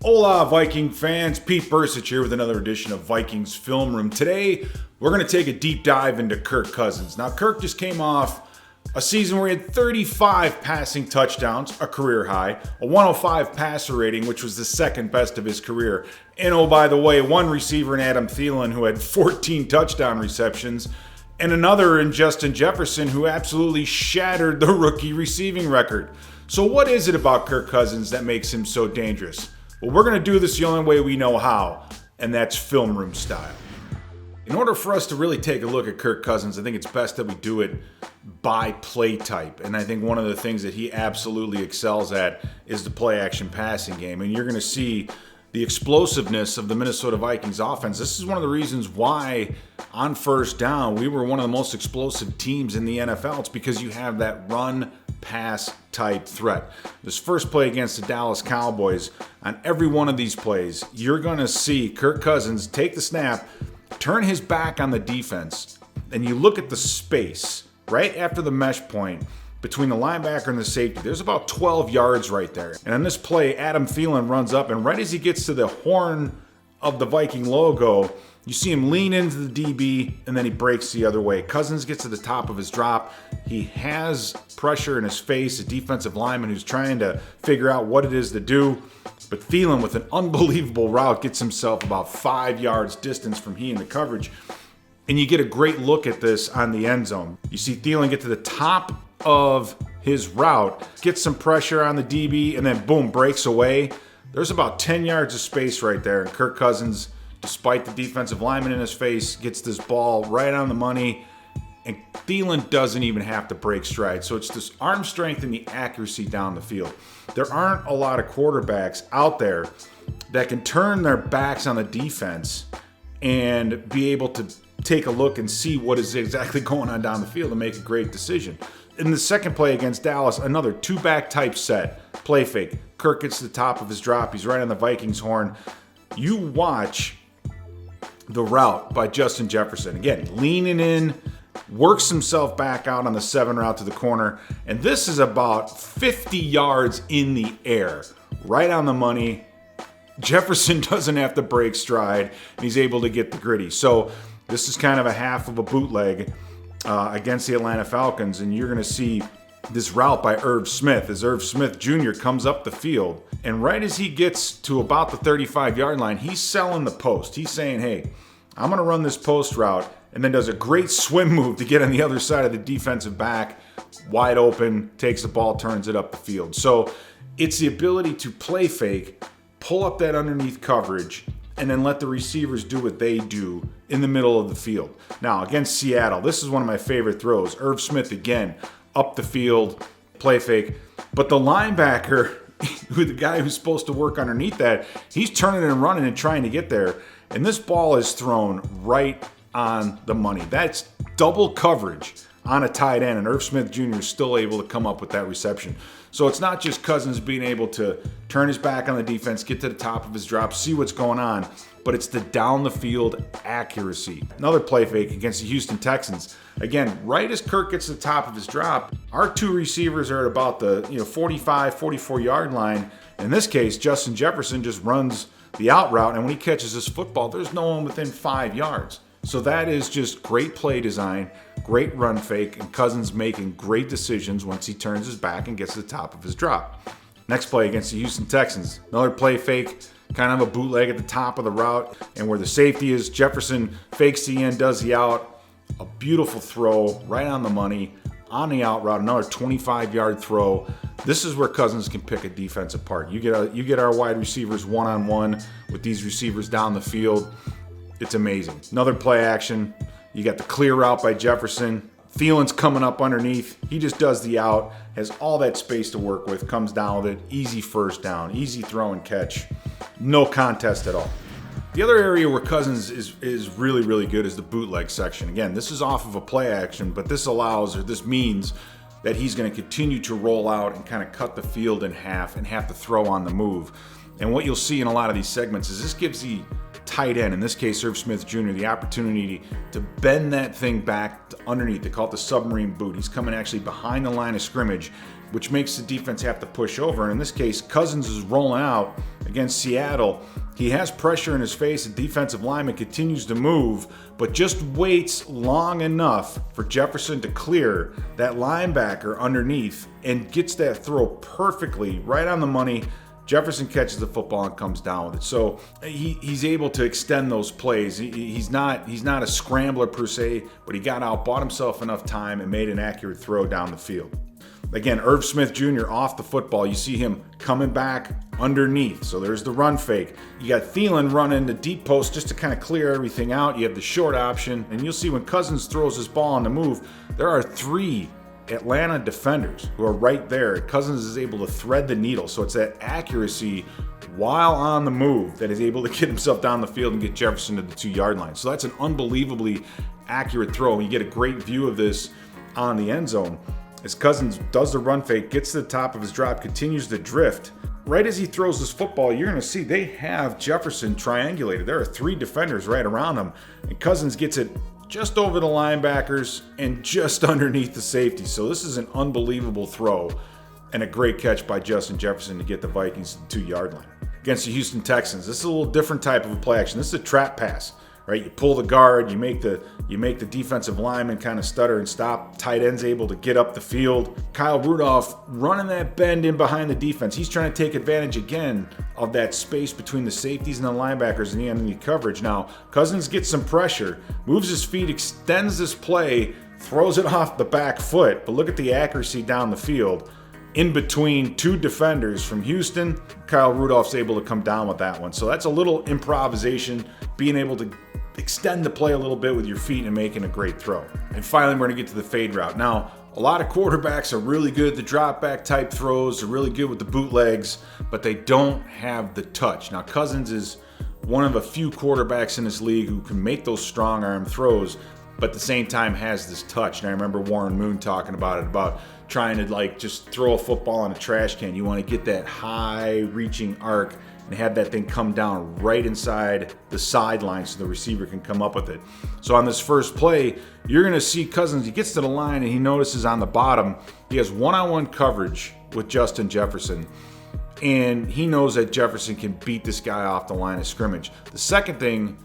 Hola, Viking fans. Pete Berich here with another edition of Vikings Film Room. Today, we're going to take a deep dive into Kirk Cousins. Now, Kirk just came off a season where he had 35 passing touchdowns, a career high, a 105 passer rating, which was the second best of his career. And oh, by the way, one receiver in Adam Thielen who had 14 touchdown receptions, and another in Justin Jefferson who absolutely shattered the rookie receiving record. So what is it about Kirk Cousins that makes him so dangerous? Well, we're going to do this the only way we know how, and that's film room style. In order for us to really take a look at Kirk Cousins, I think it's best that we do it by play type. And I think one of the things that he absolutely excels at is the play action passing game. And you're going to see the explosiveness of the Minnesota Vikings offense. This is one of the reasons why on first down we were one of the most explosive teams in the NFL. It's because you have that run pass type threat. This first play against the Dallas Cowboys, on every one of these plays, you're going to see Kirk Cousins take the snap, turn his back on the defense, and you look at the space right after the mesh point between the linebacker and the safety. There's about 12 yards right there. And on this play, Adam Thielen runs up, and right as he gets to the horn of the Viking logo, you see him lean into the DB, and then he breaks the other way. Cousins gets to the top of his drop. He has pressure in his face, a defensive lineman who's trying to figure out what it is to do. But Thielen, with an unbelievable route, gets himself about 5 yards distance from he in the coverage. And you get a great look at this on the end zone. You see Thielen get to the top of his route, gets some pressure on the DB, and then boom, breaks away. There's about 10 yards of space right there, and Kirk Cousins, despite the defensive lineman in his face, gets this ball right on the money, and Thielen doesn't even have to break stride. So it's this arm strength and the accuracy down the field. There aren't a lot of quarterbacks out there that can turn their backs on the defense and be able to take a look and see what is exactly going on down the field and make a great decision. In the second play against Dallas, another two-back type set, play fake. Kirk gets to the top of his drop. He's right on the Vikings horn. You watch the route by Justin Jefferson. Again, leaning in, works himself back out on the 7 route to the corner. And this is about 50 yards in the air, right on the money. Jefferson doesn't have to break stride, and he's able to get the gritty. So this is kind of a half of a bootleg against the Atlanta Falcons, and you're going to see this route by Irv Smith as Irv Smith Jr. comes up the field, and right as he gets to about the 35-yard line, he's selling the post. He's saying, hey, I'm going to run this post route, and then does a great swim move to get on the other side of the defensive back, wide open, takes the ball, turns it up the field. So it's the ability to play fake, pull up that underneath coverage, and then let the receivers do what they do in the middle of the field. Now, against Seattle, this is one of my favorite throws. Irv Smith again, up the field, play fake. But the linebacker, the guy who's supposed to work underneath that, he's turning and running and trying to get there. And this ball is thrown right on the money. That's double coverage on a tight end, and Irv Smith Jr. is still able to come up with that reception. So it's not just Cousins being able to turn his back on the defense, get to the top of his drop, see what's going on, but it's the down the field accuracy. Another play fake against the Houston Texans. Again, right as Kirk gets to the top of his drop, our two receivers are at about the 45, 44-yard line. In this case, Justin Jefferson just runs the out route, and when he catches this football, there's no one within 5 yards. So that is just great play design, great run fake, and Cousins making great decisions once he turns his back and gets to the top of his drop. Next play against the Houston Texans. Another play fake, kind of a bootleg at the top of the route, and where the safety is, Jefferson fakes the end, does the out. A beautiful throw, right on the money, on the out route, another 25-yard throw. This is where Cousins can pick a defense apart. You get our wide receivers one-on-one with these receivers down the field. It's amazing. Another play action. You got the clear route by Jefferson. Thielen's coming up underneath. He just does the out, has all that space to work with, comes down with it. Easy first down, easy throw and catch. No contest at all. The other area where Cousins is really, really good is the bootleg section. Again, this is off of a play action, but this means that he's going to continue to roll out and kind of cut the field in half and have to throw on the move. And what you'll see in a lot of these segments is this gives the tight end, in this case Irv Smith Jr., the opportunity to bend that thing back to underneath. They call it the submarine boot. He's coming actually behind the line of scrimmage, which makes the defense have to push over. And in this case, Cousins is rolling out against Seattle. He has pressure in his face. The defensive lineman continues to move, but just waits long enough for Jefferson to clear that linebacker underneath and gets that throw perfectly right on the money. Jefferson catches the football and comes down with it. So he's able to extend those plays. He's not a scrambler per se, but he got out, bought himself enough time, and made an accurate throw down the field. Again, Irv Smith Jr. off the football. You see him coming back underneath. So there's the run fake. You got Thielen running the deep post just to kind of clear everything out. You have the short option. And you'll see when Cousins throws his ball on the move, there are 3 Atlanta defenders who are right there. Cousins is able to thread the needle. So it's that accuracy while on the move that is able to get himself down the field and get Jefferson to the 2-yard line. So that's an unbelievably accurate throw. You get a great view of this on the end zone. As Cousins does the run fake, gets to the top of his drop, continues to drift. Right as he throws this football, you're going to see they have Jefferson triangulated. There are 3 defenders right around him, and Cousins gets it just over the linebackers and just underneath the safety. So this is an unbelievable throw and a great catch by Justin Jefferson to get the Vikings to the 2-yard line. Against the Houston Texans, this is a little different type of a play action. This is a trap pass. Right, you pull the guard, you make the defensive lineman kind of stutter and stop. Tight end's able to get up the field. Kyle Rudolph running that bend in behind the defense. He's trying to take advantage again of that space between the safeties and the linebackers in the underneath coverage. Now, Cousins gets some pressure, moves his feet, extends this play, throws it off the back foot. But look at the accuracy down the field. In between 2 defenders from Houston, Kyle Rudolph's able to come down with that one. So that's a little improvisation, being able to extend the play a little bit with your feet and making a great throw. And finally, we're going to get to the fade route. Now, a lot of quarterbacks are really good at the drop back type throws. They're really good with the bootlegs, but they don't have the touch. Now, Cousins is one of a few quarterbacks in this league who can make those strong arm throws, but at the same time has this touch. And I remember Warren Moon talking about it, about trying to just throw a football in a trash can. You want to get that high reaching arc and have that thing come down right inside the sideline so the receiver can come up with it. So on this first play, you're going to see Cousins, he gets to the line and he notices on the bottom, he has one-on-one coverage with Justin Jefferson. And he knows that Jefferson can beat this guy off the line of scrimmage. The second thing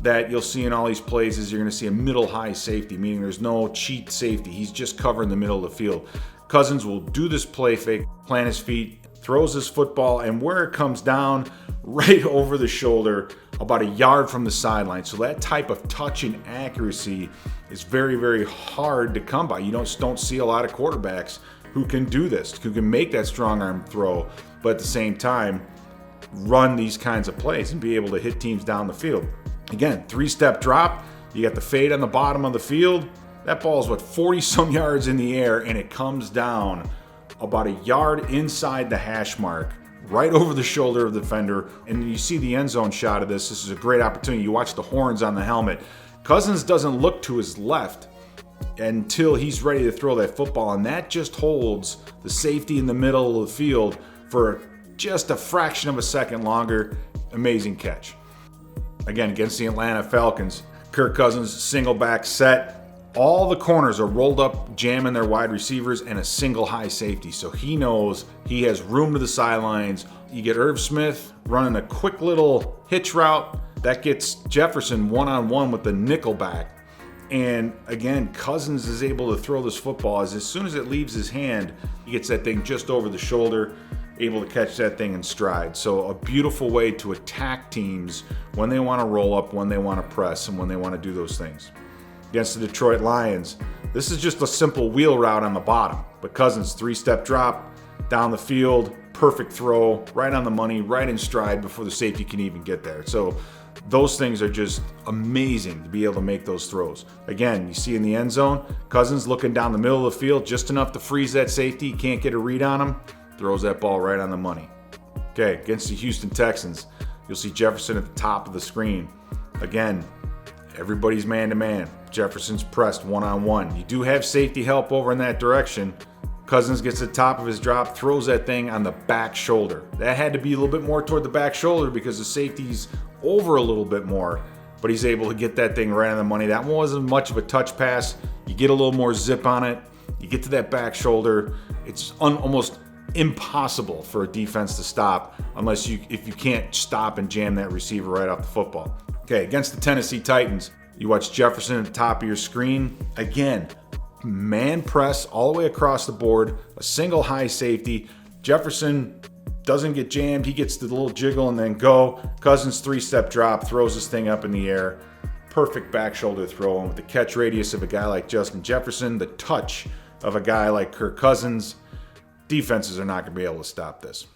that you'll see in all these plays is you're going to see a middle-high safety, meaning there's no cheat safety. He's just covering the middle of the field. Cousins will do this play fake, plant his feet, throws his football, and where it comes down, right over the shoulder, about a yard from the sideline. So that type of touch and accuracy is very, very hard to come by. You don't see a lot of quarterbacks who can do this, who can make that strong arm throw, but at the same time, run these kinds of plays and be able to hit teams down the field. Again, 3-step drop, you got the fade on the bottom of the field. That ball is 40-some yards in the air, and it comes down about a yard inside the hash mark, right over the shoulder of the defender. And you see the end zone shot of this. This is a great opportunity. You watch the horns on the helmet. Cousins doesn't look to his left until he's ready to throw that football, and that just holds the safety in the middle of the field for just a fraction of a second longer. Amazing catch. Again, against the Atlanta Falcons, Kirk Cousins, single back set. All the corners are rolled up, jamming their wide receivers, and a single high safety. So he knows he has room to the sidelines. You get Irv Smith running a quick little hitch route. That gets Jefferson one-on-one with the nickel back. And again, Cousins is able to throw this football as soon as it leaves his hand, he gets that thing just over the shoulder, able to catch that thing in stride. So a beautiful way to attack teams when they want to roll up, when they want to press, and when they want to do those things. Against the Detroit Lions, this is just a simple wheel route on the bottom, but Cousins 3-step drop down the field, perfect throw, right on the money, right in stride before the safety can even get there. So those things are just amazing to be able to make those throws. Again, you see in the end zone, Cousins looking down the middle of the field just enough to freeze that safety. Can't get a read on him, throws that ball right on the money. Okay, against the Houston Texans, you'll see Jefferson at the top of the screen. Again, everybody's man-to-man. Jefferson's pressed one-on-one. You do have safety help over in that direction. Cousins gets the top of his drop, throws that thing on the back shoulder. That had to be a little bit more toward the back shoulder because the safety's over a little bit more, but he's able to get that thing right on the money. That one wasn't much of a touch pass. You get a little more zip on it. You get to that back shoulder. It's almost impossible for a defense to stop if you can't stop and jam that receiver right off the football. Okay, against the Tennessee Titans, you watch Jefferson at the top of your screen. Again, man press all the way across the board, a single high safety. Jefferson doesn't get jammed. He gets the little jiggle and then go. Cousins 3-step drop, throws this thing up in the air. Perfect back shoulder throw. And with the catch radius of a guy like Justin Jefferson, the touch of a guy like Kirk Cousins, defenses are not going to be able to stop this.